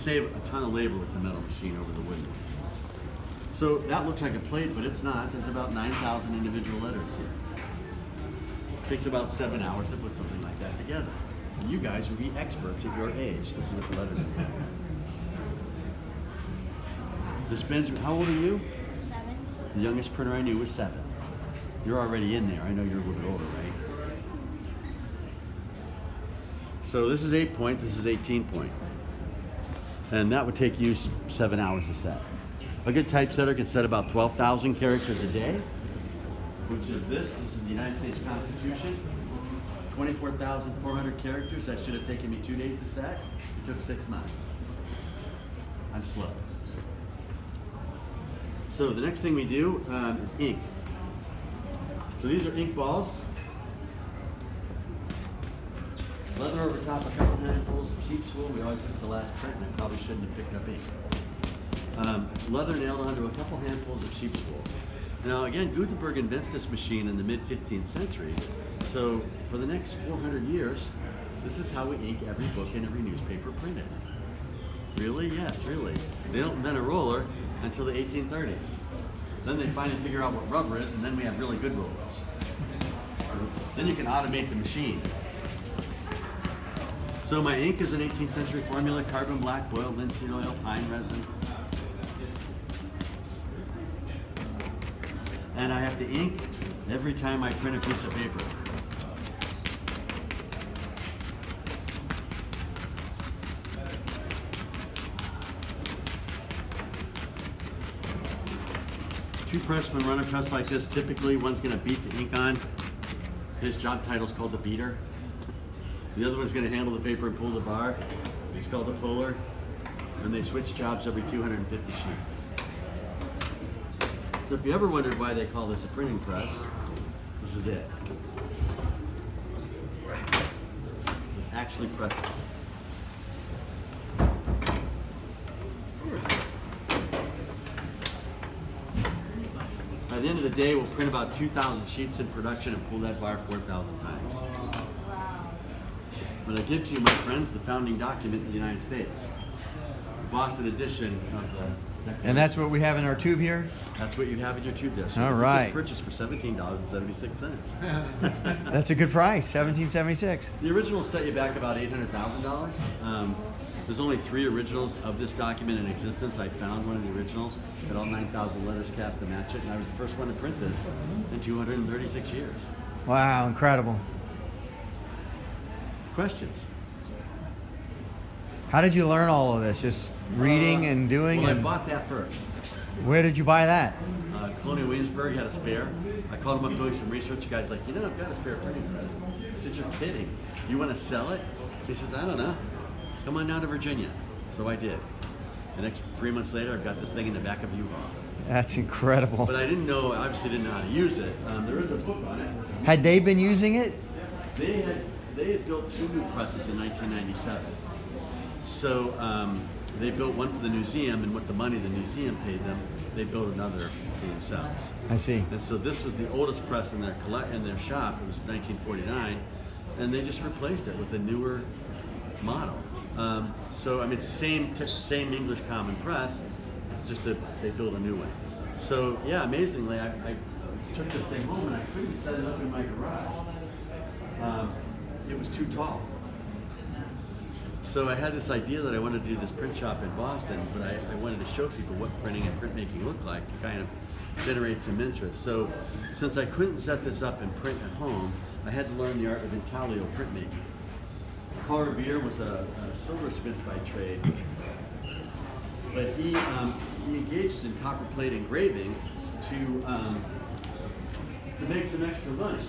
save a ton of labor with the metal machine over the wooden one. So that looks like a plate, but it's not. There's about 9,000 individual letters here. It takes about 7 hours to put something like that together. And you guys would be experts at your age. This is what the letters are. This Benjamin, how old are you? 7. The youngest printer I knew was 7. You're already in there. I know you're a little bit older, right? So this is 8 point, this is 18 point. And that would take you 7 hours to set. A good typesetter can set about 12,000 characters a day, which is this. This is the United States Constitution. 24,400 characters. That should have taken me 2 days to set. It took 6 months. I'm slow. So the next thing we do is ink. So these are ink balls. Leather over top, a couple handfuls of sheep's wool. We always look at the last print, and I probably shouldn't have picked up ink. Leather nailed onto a couple handfuls of sheep's wool. Now again, Gutenberg invents this machine in the mid-15th century. So for the next 400 years, this is how we ink every book and every newspaper printed. Really? Yes, really. They don't invent a roller until the 1830s. Then they finally figure out what rubber is, and then we have really good rollers. Then you can automate the machine. So my ink is an 18th century formula: carbon black, boiled linseed oil, pine resin. And I have to ink every time I print a piece of paper. Two pressmen run a press like this. Typically, one's going to beat the ink on. His job title is called the beater. The other one's going to handle the paper and pull the bar. It's called the puller. And they switch jobs every 250 sheets. So if you ever wondered why they call this a printing press, this is it. It actually presses. By the end of the day, we'll print about 2,000 sheets in production and pull that bar 4,000 times. But I give to you, my friends, the founding document of the United States. The Boston edition of the Declaration. And that's what we have in our tube here? That's what you have in your tube there. So All you right. just purchased for $17.76. That's a good price, $17.76. The originals set you back about $800,000. There's only 3 originals of this document in existence. I found one of the originals. Had all 9,000 letters cast to match it, and I was the first one to print this in 236 years. Wow, incredible. Questions? How did you learn all of this? Just reading and doing? Well, I and bought that first. where did you buy that? Colonial Williamsburg had a spare. I called him up doing some research. The guy's like, I've got a spare printing press. I said, you're kidding. You want to sell it? So he says, I don't know. Come on down to Virginia. So I did. The next 3 months later, I've got this thing in the back of U-Haul. That's incredible. But I didn't know, obviously didn't know how to use it. There is a book on it. Had they been using it? They had built 2 new presses in 1997. So they built one for the museum, and with the money the museum paid them, they built another for themselves. I see. And so this was the oldest press in their shop. It was 1949, and they just replaced it with a newer model. So I mean, it's the same English Common Press. It's just that they built a new one. So yeah, amazingly, I took this thing home and I couldn't set it up in my garage. It was too tall. So I had this idea that I wanted to do this print shop in Boston, but I wanted to show people what printing and printmaking looked like to kind of generate some interest. So since I couldn't set this up and print at home, I had to learn the art of intaglio printmaking. Paul Revere was a silversmith by trade, but he engaged in copperplate engraving to make some extra money.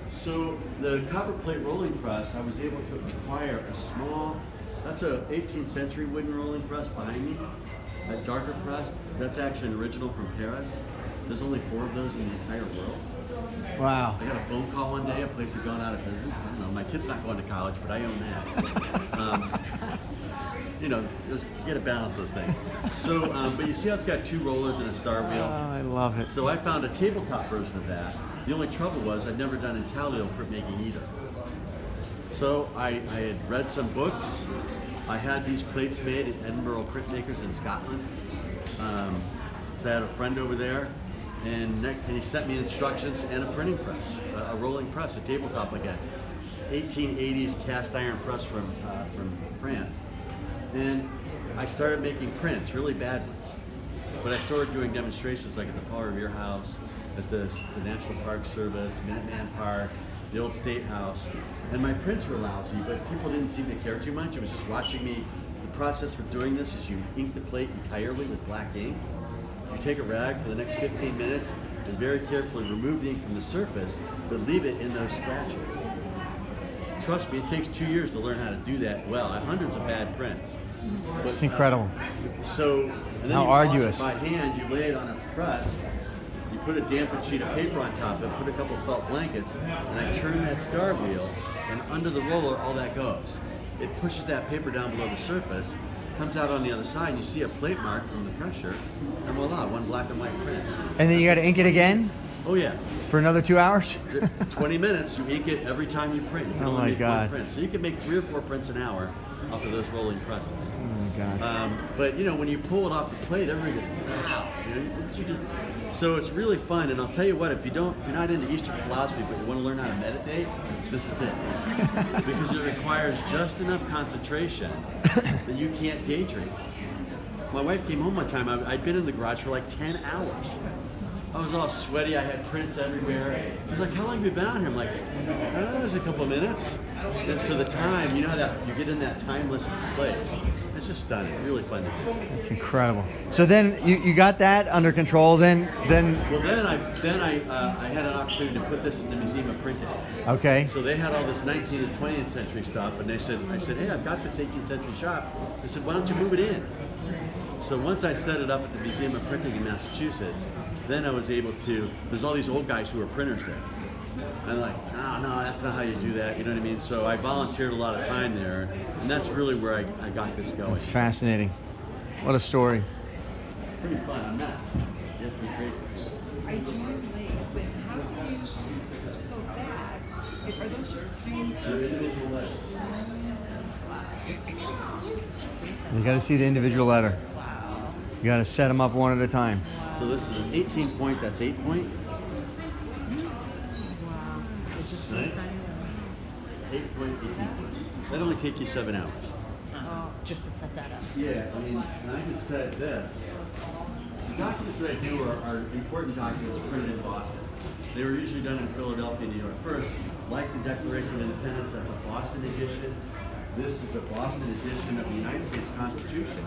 So the copperplate rolling press, I was able to acquire a small, that's a 18th century wooden rolling press behind me, that darker press. That's actually an original from Paris. There's only 4 of those in the entire world. Wow. I got a phone call one day, a place had gone out of business. I don't know, my kid's not going to college, but I own that. Just you gotta balance those things. So, but you see how it's got 2 rollers and a star Oh, wheel? I love it. So I found a tabletop version of that. The only trouble was I'd never done intaglio printmaking either. So I had read some books. I had these plates made at Edinburgh Printmakers in Scotland. So I had a friend over there, and he sent me instructions and a printing press, a rolling press, a tabletop, like a 1880s cast iron press from France. And I started making prints, really bad ones. But I started doing demonstrations like at the Paul Revere House, at the National Park Service, Minuteman Park, the old State House. And my prints were lousy, but people didn't seem to care too much. It was just watching me. The process for doing this is you ink the plate entirely with black ink. You take a rag for the next 15 minutes and very carefully remove the ink from the surface, but leave it in those scratches. Trust me, it takes 2 years to learn how to do that well. I have hundreds of bad prints. It's incredible. So, and then How you wash arduous. it by hand, you lay it on a press, you put a dampened sheet of paper on top of it, put a couple felt blankets, and I turn that star wheel, and under the roller, all that goes. It pushes that paper down below the surface, comes out on the other side, and you see a plate mark from the pressure, and voila, one black and white print. And then you got to ink it again Oh yeah, for another 2 hours? 20 minutes, you ink it every time you print. You can Oh only my make God. one print. So you can make 3 or 4 prints an hour off of those rolling presses. Oh my gosh. But you know, when you pull it off the plate, everybody goes, wow. You know, you just, so it's really fun. And I'll tell you what, if you're not into Eastern philosophy, but you want to learn how to meditate, this is it. Because it requires just enough concentration that you can't daydream. My wife came home one time. I'd been in the garage for like 10 hours. I was all sweaty. I had prints everywhere. She's like, "How long have you been out here?" I'm like, "I don't know. There's a couple of minutes." And so the time, you know, that you get in that timeless place. It's just stunning. Really fun to do. It's incredible. So then you got that under control. Then Well, then I had an opportunity to put this in the Museum of Printing. okay. So they had all this 19th and 20th century stuff, and I said, "Hey, I've got this 18th century shop." They said, "Why don't you move it in?" So once I set it up at the Museum of Printing in Massachusetts, then I was able to. There's all these old guys who were printers there. And they're like, no, that's not how you do that. You know what I mean? So I volunteered a lot of time there, and that's really where I got this going. It's fascinating. What a story. Pretty fun. I'm nuts. You have to be crazy. I joined late, but how do you, so that, are those just tiny They're pieces? individual letters. You got to see the individual letter. You got to set them up one at a time. So this is an 18 point. That's 8 point. Wow. It's just Right. tiny. 8 point, 18 point. That'd only take you 7 hours. Oh, just to set that up. Yeah, I mean, and I just said this. The documents that I do are important documents printed in Boston. They were usually done in Philadelphia, New York. First, like the Declaration of Independence, that's a Boston edition. This is a Boston edition of the United States Constitution.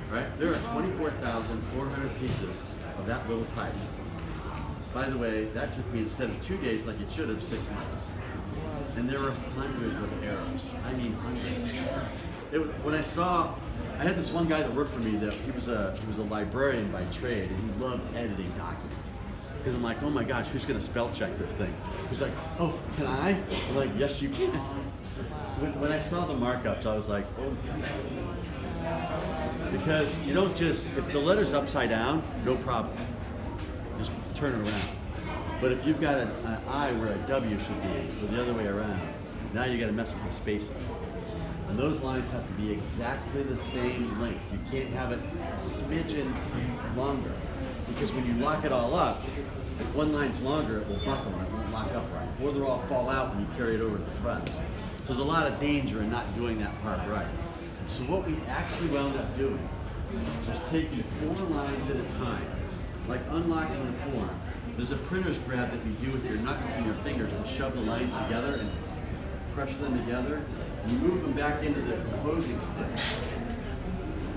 Right? There are 24,400 pieces of that little type. By the way, that took me, instead of 2 days like it should have, 6 months. And there were hundreds of errors. I mean, hundreds. When I had this one guy that worked for me that he was a librarian by trade, and he loved editing documents. Because I'm like, oh my gosh, who's going to spell check this thing? He's like, oh, can I? I'm like, yes, you can. When I saw the markups, I was like, oh. Because you don't just, if the letter's upside down, no problem. Just turn it around. But if you've got an I where a W should be, or the other way around, now you got to mess with the spacing. And those lines have to be exactly the same length. You can't have it a smidgen longer. Because when you lock it all up, if one line's longer, it will buckle and it won't lock up right. Or they'll all fall out when you carry it over to the press. So there's a lot of danger in not doing that part right. So what we actually wound up doing was taking 4 lines at a time, like unlocking the form. There's a printer's grab that you do with your knuckles and your fingers to shove the lines together and crush them together. And you move them back into the composing stick.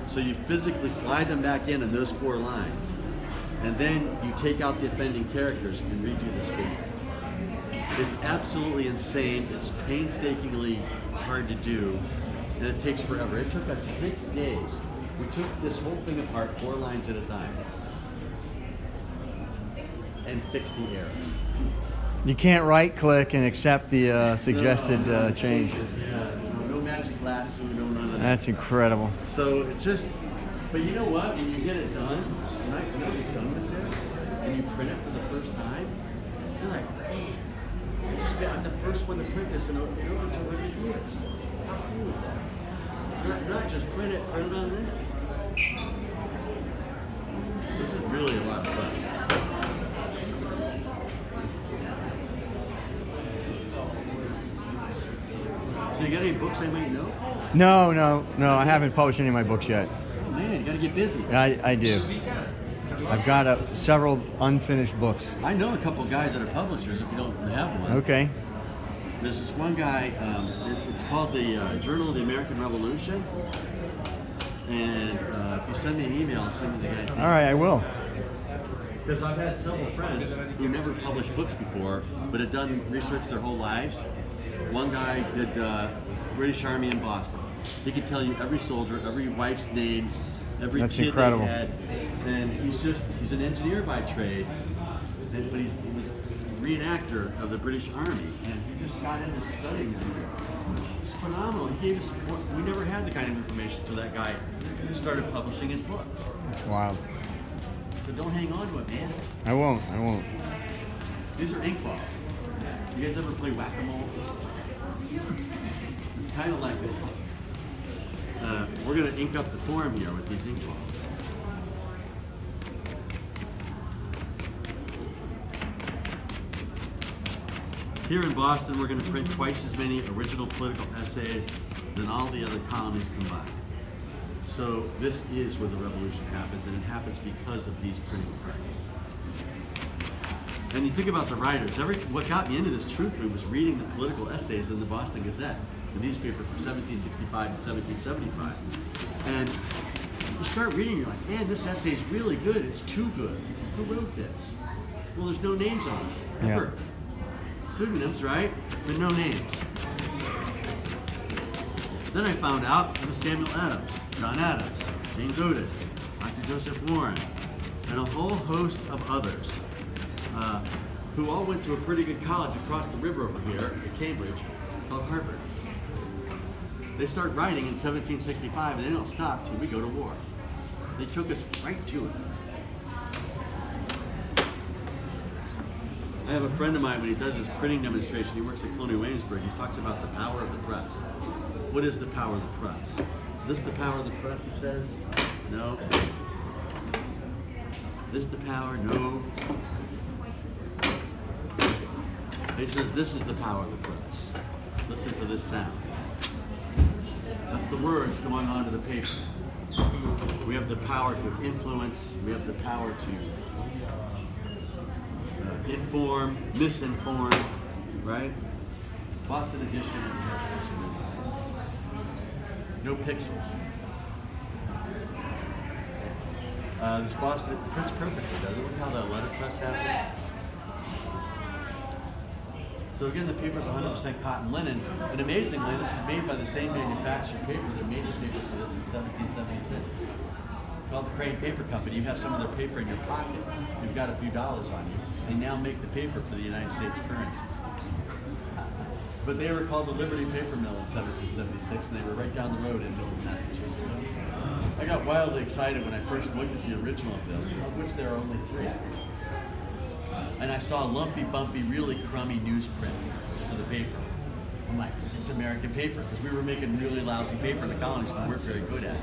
So you physically slide them back in those 4 lines. And then you take out the offending characters and redo the spacing. It's absolutely insane. It's painstakingly hard to do. And it takes forever. It took us 6 days. We took this whole thing apart 4 lines at a time and fixed the errors. You can't right click and accept the suggested change. Yeah, no magic lasso, no none of that. That's incredible. So it's just, but you know what? When you get it done, when I get done with this, and you print it for the first time, you're like, man, I'm the first one to print this in over 200 years. How cool is that? Not just print it on this. This is really a lot of fun. So you got any books I might know? No. I haven't published any of my books yet. Oh man, you gotta get busy. I do. I've got several unfinished books. I know a couple guys that are publishers if you don't have one. Okay. There's this one guy, it's called the Journal of the American Revolution. And if you send me an email, I'll send you the guy's name. All right, I will. Because I've had several friends who never published books before, but had done research their whole lives. One guy did British Army in Boston. He could tell you every soldier, every wife's name, every That's kid incredible. they had. And he's an engineer by trade, but he was a reenactor of the British Army, and he just got into studying it. It's phenomenal. He gave us, we never had the kind of information until that guy started publishing his books. That's wild. So don't hang on to it, man. I won't. These are ink balls. You guys ever play whack-a-mole? It's kind of like this. We're going to ink up the form here with these ink balls. Here in Boston, we're going to print twice as many original political essays than all the other colonies combined. So this is where the revolution happens, and it happens because of these printing presses. And you think about the writers. What got me into this, truthfully, was reading the political essays in the Boston Gazette, the newspaper from 1765 to 1775. And you start reading, you're like, man, this essay is really good. It's too good. Who wrote this? Well, there's no names on it, ever. Pseudonyms, right? But no names. Then I found out it was Samuel Adams, John Adams, James Otis, Dr. Joseph Warren, and a whole host of others who all went to a pretty good college across the river over here at Cambridge called Harvard. They start writing in 1765 and they don't stop till we go to war. They took us right to it. I have a friend of mine, when he does his printing demonstration, he works at Colonial Williamsburg, he talks about the power of the press. What is the power of the press? Is this the power of the press, he says? No. This the power? No. He says this is the power of the press. Listen for this sound. That's the words going on to the paper. We have the power to influence, we have the power to inform, misinform, right? Boston edition. No pixels. This Boston prints perfectly, doesn't it? Look how the letterpress happens. So again, the paper is 100% cotton linen, and amazingly, this is made by the same manufactured paper that made the paper for this in 1776. Called the Crane Paper Company. You have some of their paper in your pocket. You've got a few dollars on you. They now make the paper for the United States currency. But they were called the Liberty Paper Mill in 1776, and they were right down the road in Milton, Massachusetts. I got wildly excited when I first looked at the original of this, of which there are only 3. And I saw a lumpy, bumpy, really crummy newsprint of the paper. I'm like, it's American paper, because we were making really lousy paper in the colonies, but we weren't very good at it.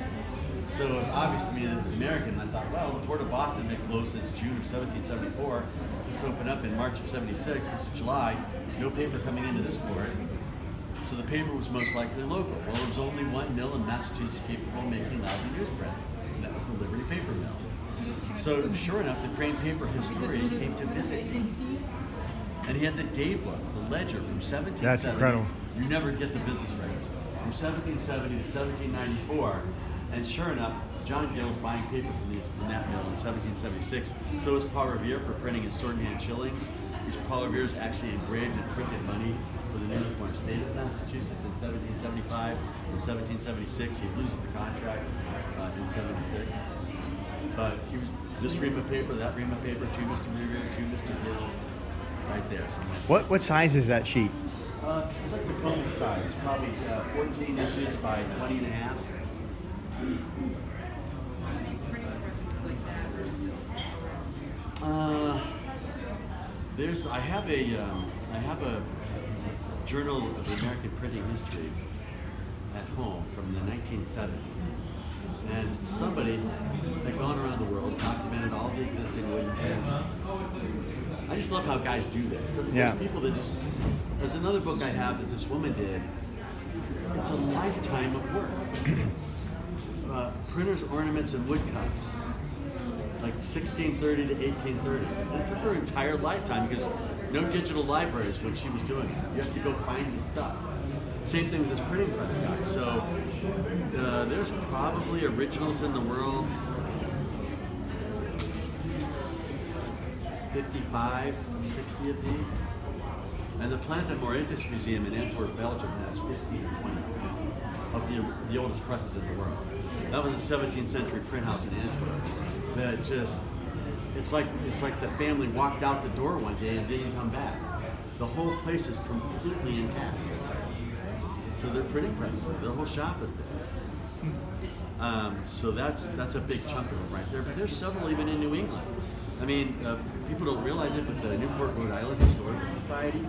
So it was obvious to me that it was American, and I thought, well, the Port of Boston had been closed since June of 1774. This opened up in March of 76. This is July. No paper coming into this port. So the paper was most likely local. Well, there was only one mill in Massachusetts capable of making lousy newsprint, and that was the Liberty Paper Mill. So sure enough, the Crane Paper historian came to visit me. And he had the day book, the ledger from 1770. That's incredible. You never get the business records. From 1770 to 1794. And sure enough, John Gill's buying paper from that mill in 1776. So is Paul Revere for printing his sword-in-hand shillings. Paul Revere's actually engraved and printed money for the Uniform State of Massachusetts in 1775. In 1776, he loses the contract in 76. But he was this ream of paper, that ream of paper, to Mr. Revere, to Mr. Gill, right there. What size is that sheet? It's like the cone size, probably 14 inches by 20 and a half. Printing presses like that are still. I have a Journal of the American Printing History at home from the 1970s. And somebody had gone around the world, documented all the existing wooden printers. I just love how guys do this. There's Yeah. people that just, there's another book I have that this woman did. It's a lifetime of work. Printers, ornaments, and woodcuts. Like 1630 to 1830. And it took her entire lifetime because no digital libraries when she was doing it. You have to go find the stuff. Same thing with this printing press guy. So there's probably originals in the world, 55, 60 of these. And the Planta Moretus Museum in Antwerp, Belgium has 15 or 20 of the oldest presses in the world. That was a 17th century print house in Antwerp. That just, it's like the family walked out the door one day and didn't come back. The whole place is completely intact. So their printing presses, their whole shop is there. So that's a big chunk of them right there. But there's several even in New England. I mean, people don't realize it, but the Newport, Rhode Island Historical Society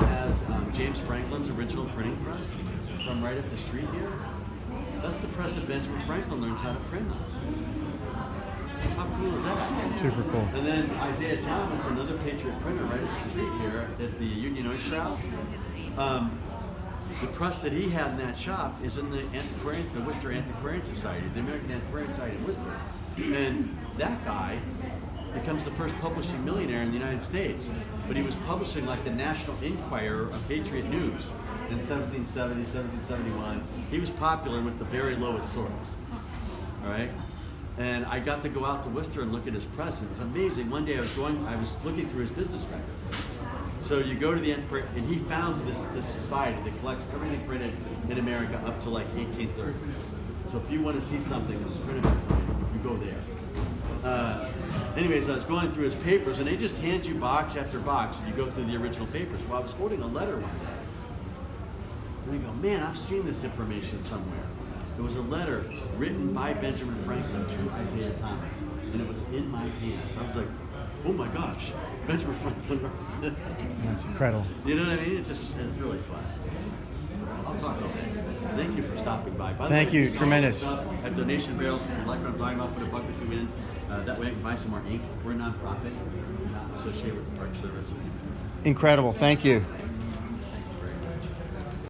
has James Franklin's original printing press from right up the street here. That's the press that Benjamin Franklin learns how to print on. How cool is that? Super cool. And then Isaiah Thomas, another Patriot printer right up the street here at the Union Oyster House. The press that he had in that shop is in the Worcester Antiquarian Society, the American Antiquarian Society in Worcester. And that guy becomes the first publishing millionaire in the United States. But he was publishing like the National Enquirer of Patriot News in 1770, 1771. He was popular with the very lowest sorts. All right? And I got to go out to Worcester and look at his press. It was amazing. One day I was looking through his business records. So you go to the antiquarian, and he founds this society that collects everything printed in America up to like 1830. So if you want to see something that was printed by somebody, you go there. Anyways, I was going through his papers, and they just hand you box after box, and you go through the original papers. Well, I was holding a letter one day, and I go, man, I've seen this information somewhere. It was a letter written by Benjamin Franklin to Isaiah Thomas, and it was in my hands. I was like, oh my gosh, Benjamin Franklin wrote this. That's incredible. You know what I mean? It's really fun. I'll talk about that. Thank you for stopping by. By the Thank way, you. if saw Tremendous. all this stuff, I have donation barrels. If you like what I'm talking about, put a buck or two in. That way I can buy some more ink. We're a nonprofit. We're not associated with the Park Service. Incredible. Thank you.